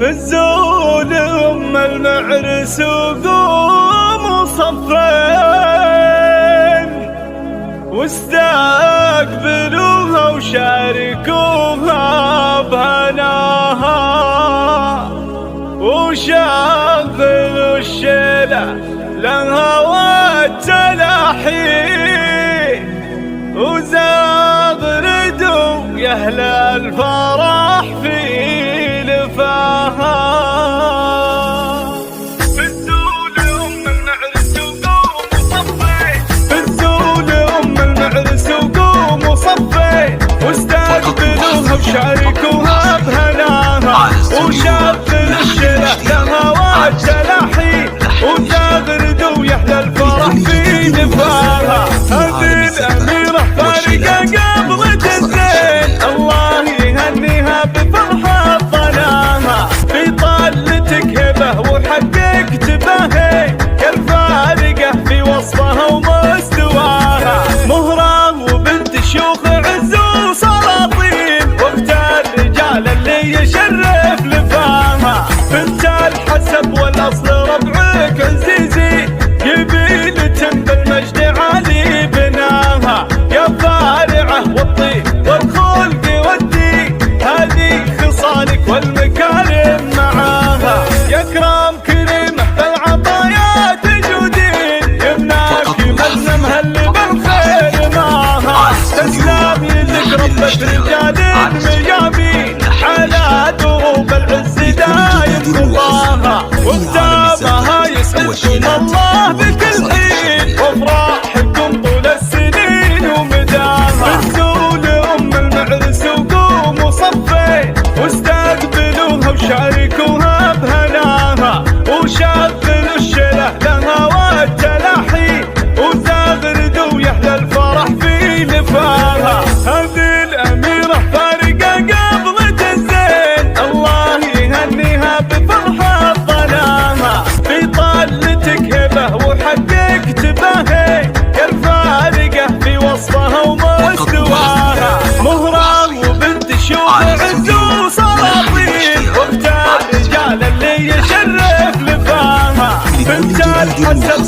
بالزول ام المعرس وقوم صفين واستقبلوها وشاركوها بهناها وشغلوا الشيلة لها والتلاحي وزغردوا يا أهل الفرح في لفاها. بالزول أم المعرس وقوم وصفين بالزول أم المعرس وقوم وصفين واستقبلوها وشاركوها بهناها وشغلوا الشيلة لها والتلاحي وزغردوا يا أهل الفرح في لفاها. هذه الأميرة فارقة قبل الزين الله يهنيها بفرحة ظناها في طلتك هبة وحقك تباهي كالفارقة في وصفها ومستواها. مهرة وبنت شيوخ عز وسلاطين وقت الرجال اللي يشرف لفاها. بنت الحسب والأصل ربعك عزيزي قبيلة بالمجد عالي بناها يا فارعة والطيب والخلق والدين هذه خصالك والمكارم معاها. يا كرام كريمة بالعطايا تجودين يمناك ملزمها اللي بالخير معاها. تسلم يدك ربة رجال ميامين على دروب العز دايم خطاها وكتابها يسعدكم الله بكل حين وافراحكم طول السنين ومداها. بالزول ام المعرس وقوم وصفين واستقبلوها وشاركوها بهناها وشغلوا الشيلة لها والتلاحي وزغردوا يا أهل الفرح في لفاها. هذه الأميرة فارقة قبل الزين الله يهنيها بفرحة ظناها في طلتك هبة وحقك تباهي كالفارقة في وصفها ومستواها. مهرة وبنت شيوخ عز وسلاطين وقت الرجال اللي يشرف لفاها. بنت الحسب